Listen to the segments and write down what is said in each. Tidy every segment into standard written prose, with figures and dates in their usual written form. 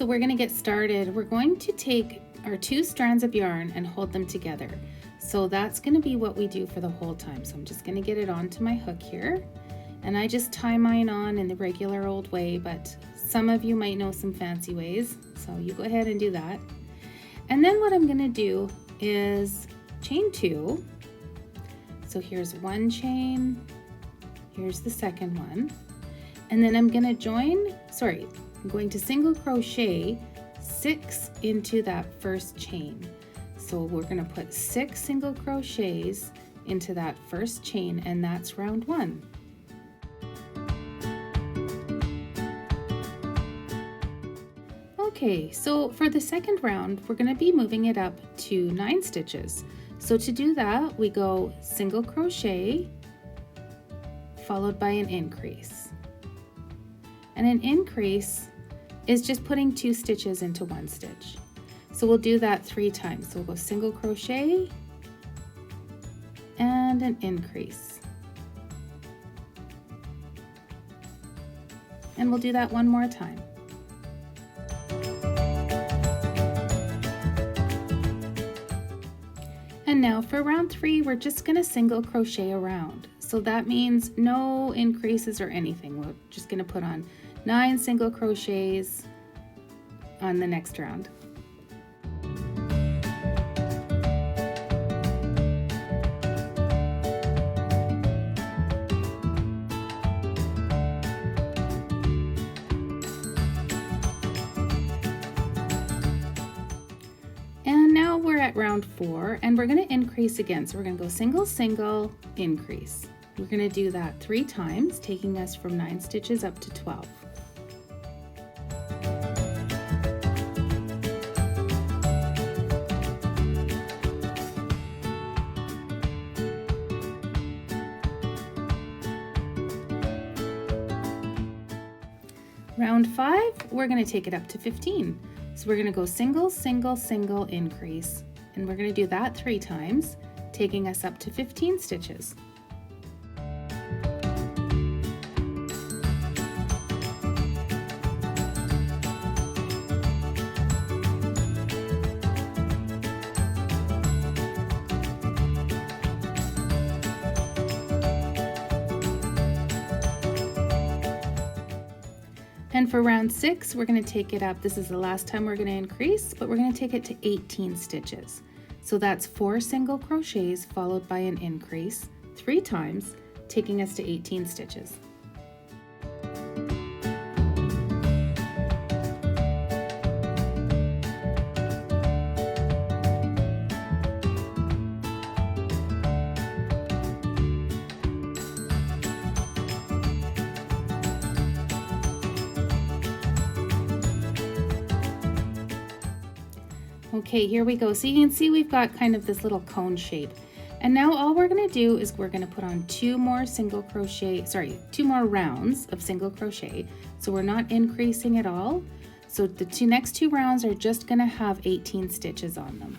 so we're going to get started. We're going to take our 2 strands of yarn and hold them together. So that's going to be what we do for the whole time. So I'm just going to get it onto my hook here, and I just tie mine on in the regular old way, but some of you might know some fancy ways, so you go ahead and do that. And then what I'm going to do is chain 2. So here's one chain, here's the second one, and then I'm going to single crochet 6 into that first chain. So we're going to put 6 single crochets into that first chain, and that's round 1. Okay, so for the second round, we're going to be moving it up to 9 stitches. So to do that, we go single crochet followed by an increase. And an increase is just putting 2 stitches into 1 stitch. So we'll do that 3 times. So we'll go single crochet and an increase. And we'll do that one more time. And now for round 3, we're just going to single crochet around. So that means no increases or anything. We're just going to put on 9 single crochets on the next round. And now we're at round 4, and we're going to increase again. So we're going to go single, single, increase. We're going to do that 3 times, taking us from 9 stitches up to 12. Round 5, we're going to take it up to 15. So we're going to go single, single, single, increase, and we're going to do that 3 times, taking us up to 15 stitches. And for round 6, we're going to take it up. This is the last time we're going to increase, but we're going to take it to 18 stitches. So that's 4 single crochets followed by an increase 3 times, taking us to 18 stitches. Okay, here we go. So you can see we've got kind of this little cone shape. And now all we're going to do is we're going to put on 2 more rounds of single crochet. So we're not increasing at all. So the next 2 rounds are just going to have 18 stitches on them.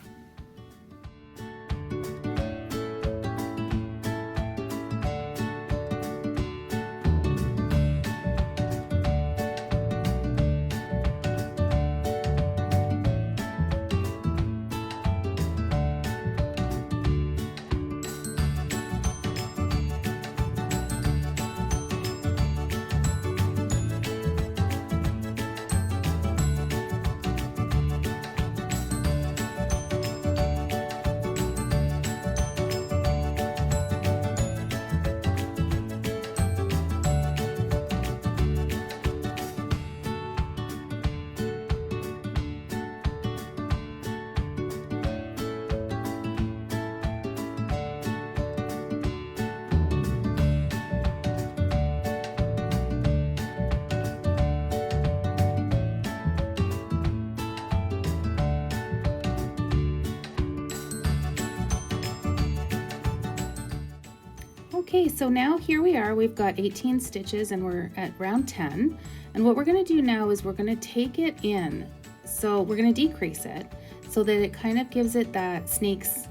Okay, so now here we are, we've got 18 stitches and we're at round 10. And what we're going to do now is we're going to take it in. So we're going to decrease it so that it kind of gives it that snake's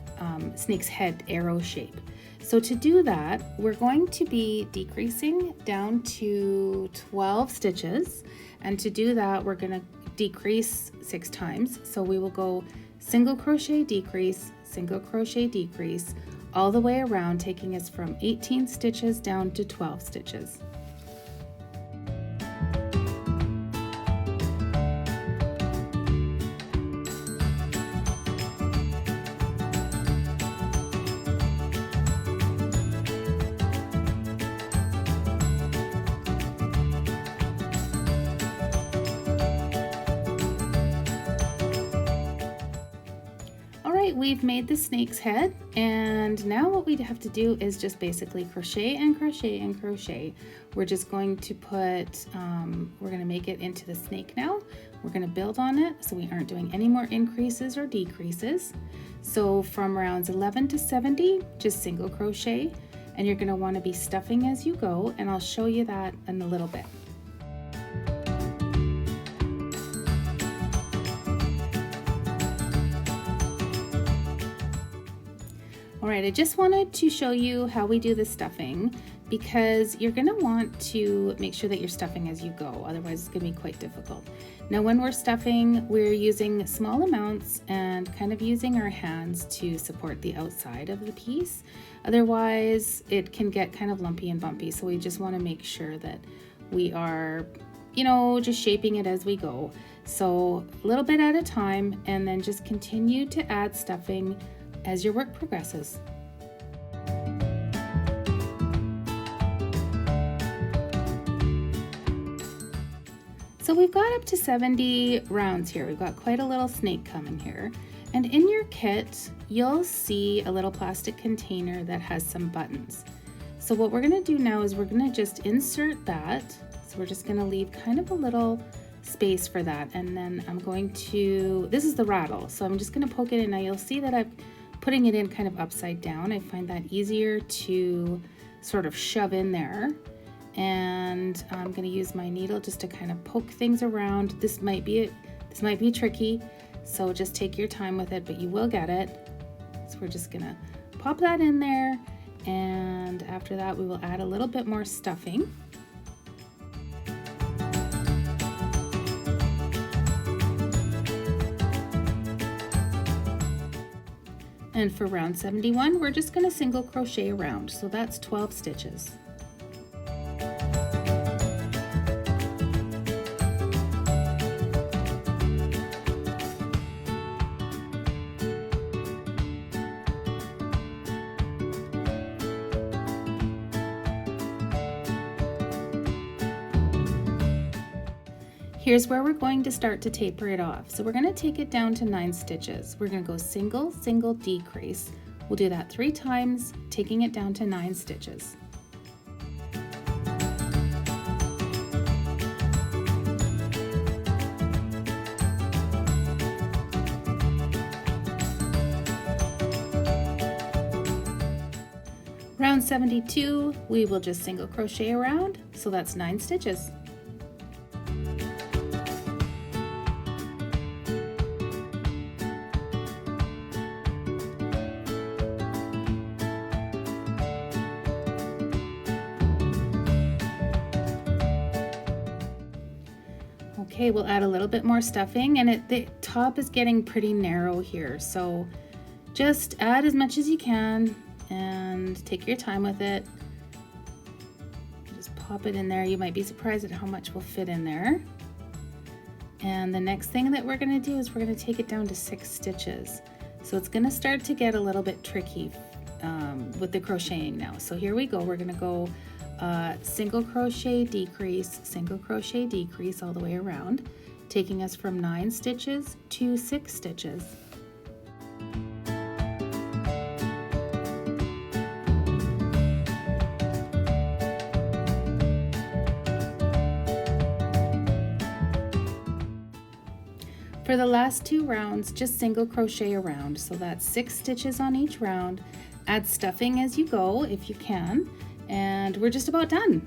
head arrow shape. So to do that, we're going to be decreasing down to 12 stitches. And to do that, we're going to decrease 6 times. So we will go single crochet, decrease, single crochet, decrease, all the way around, taking us from 18 stitches down to 12 stitches. We've made the snake's head, and now what we have to do is just basically crochet and crochet and crochet. We're just going to put, we're going to make it into the snake now. We're going to build on it, so we aren't doing any more increases or decreases. So from rounds 11 to 70, just single crochet, and you're going to want to be stuffing as you go, and I'll show you that in a little bit. Alright, I just wanted to show you how we do the stuffing, because you're going to want to make sure that you're stuffing as you go, otherwise it's going to be quite difficult. Now when we're stuffing, we're using small amounts and kind of using our hands to support the outside of the piece. Otherwise it can get kind of lumpy and bumpy, so we just want to make sure that we are, you know, just shaping it as we go. So a little bit at a time, and then just continue to add stuffing as your work progresses. So we've got up to 70 rounds here. We've got quite a little snake coming here. And in your kit, you'll see a little plastic container that has some buttons. So what we're gonna do now is we're gonna just insert that. So we're just gonna leave kind of a little space for that. And then I'm going to, this is the rattle. So I'm just gonna poke it in. Now you'll see that I'm putting it in kind of upside down. I find that easier to sort of shove in there. And I'm going to use my needle just to kind of poke things around. This might be tricky, so just take your time with it, but you will get it. So we're just going to pop that in there, and after that we will add a little bit more stuffing. And for round 71, we're just going to single crochet around, so that's 12 stitches. Here's where we're going to start to taper it off. So we're going to take it down to 9 stitches. We're going to go single, single, decrease. We'll do that 3 times, taking it down to 9 stitches. Round 72, we will just single crochet around, so that's 9 stitches. Okay, we'll add a little bit more stuffing, and the top is getting pretty narrow here, so just add as much as you can and take your time with it. Just pop it in there. You might be surprised at how much will fit in there. And the next thing that we're going to do is we're going to take it down to 6 stitches. So it's going to start to get a little bit tricky with the crocheting now. So here we go. We're going to go single crochet, decrease, single crochet, decrease all the way around, taking us from 9 stitches to 6 stitches. For the last 2 rounds, just single crochet around, so that's 6 stitches on each round. Add stuffing as you go if you can, and we're just about done.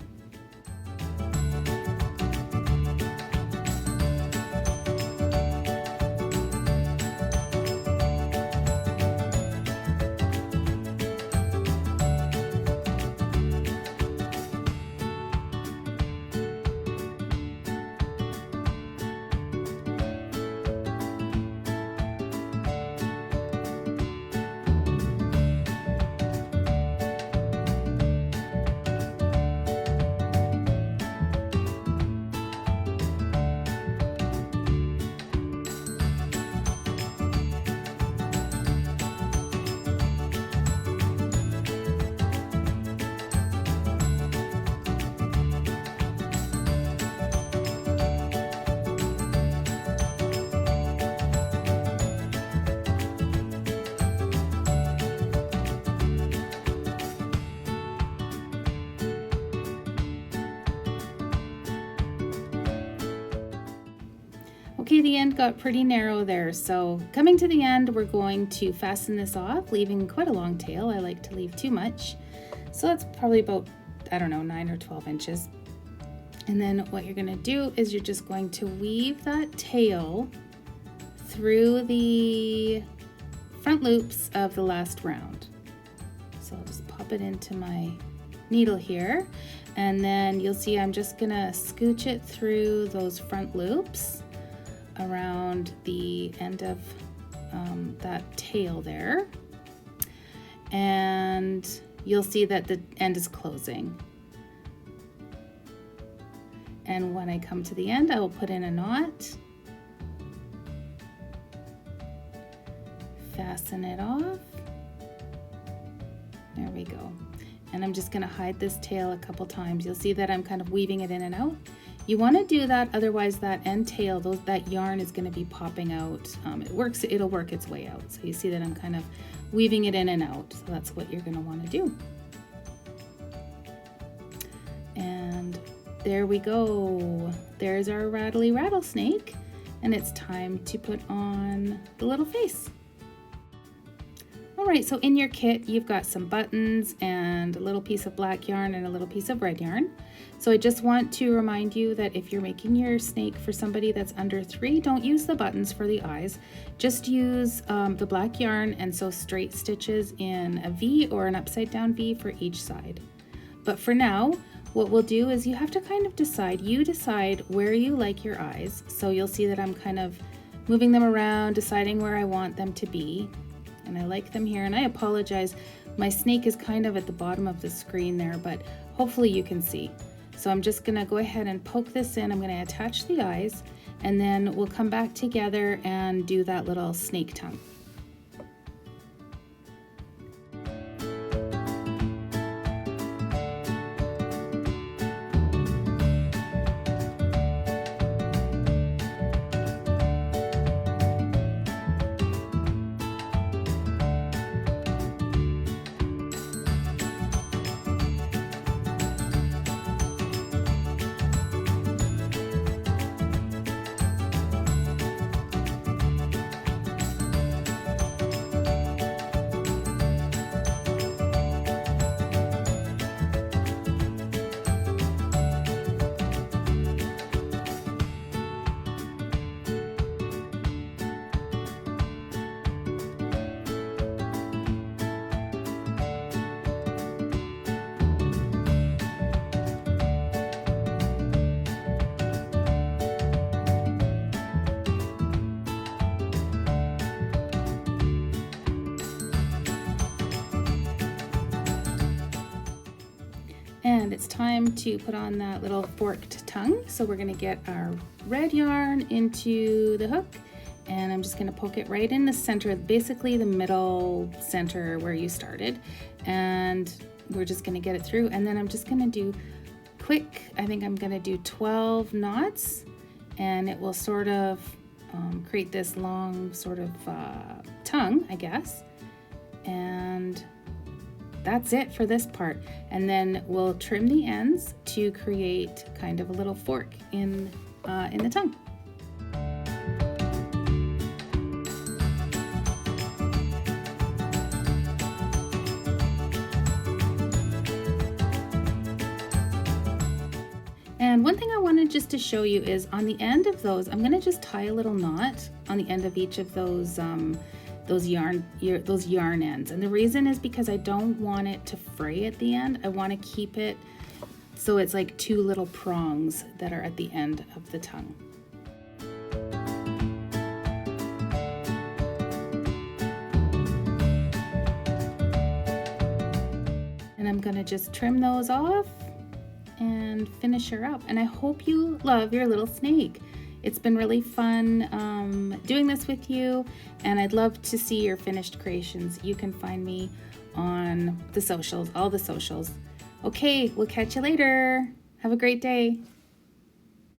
Okay, the end got pretty narrow there, so coming to the end, we're going to fasten this off, leaving quite a long tail. I like to leave too much, so that's probably about, I don't know, 9 or 12 inches. And then what you're gonna do is you're just going to weave that tail through the front loops of the last round. So I'll just pop it into my needle here, and then you'll see I'm just gonna scooch it through those front loops around the end of that tail there, and you'll see that the end is closing. And when I come to the end, I will put in a knot, fasten it off. There we go. And I'm just gonna hide this tail a couple times. You'll see that I'm kind of weaving it in and out. You wanna do that, otherwise that end tail, that yarn is gonna be popping out. It'll work its way out. So you see that I'm kind of weaving it in and out. So that's what you're gonna wanna do. And there we go. There's our rattly rattlesnake, and it's time to put on the little face. All right, so in your kit, you've got some buttons and a little piece of black yarn and a little piece of red yarn. So I just want to remind you that if you're making your snake for somebody that's under 3, don't use the buttons for the eyes. Just use the black yarn and sew straight stitches in a V or an upside down V for each side. But for now, what we'll do is you have to kind of decide where you like your eyes. So you'll see that I'm kind of moving them around, deciding where I want them to be. And I like them here, and I apologize. My snake is kind of at the bottom of the screen there, but hopefully you can see. So I'm just gonna go ahead and poke this in. I'm gonna attach the eyes, and then we'll come back together and do that little snake tongue. And it's time to put on that little forked tongue. So we're gonna get our red yarn into the hook, and I'm just gonna poke it right in the center, basically the middle center where you started. And we're just gonna get it through, and then I'm just gonna do quick, I think I'm gonna do 12 knots, and it will sort of create this long sort of tongue, I guess. And that's it for this part. And then we'll trim the ends to create kind of a little fork in the tongue. And one thing I wanted just to show you is on the end of those, I'm gonna just tie a little knot on the end of each of those yarn ends. And the reason is because I don't want it to fray at the end. I want to keep it so it's like 2 little prongs that are at the end of the tongue. And I'm gonna just trim those off and finish her up. And I hope you love your little snake. It's been really fun doing this with you, and I'd love to see your finished creations. You can find me on the socials, all the socials. Okay, we'll catch you later. Have a great day.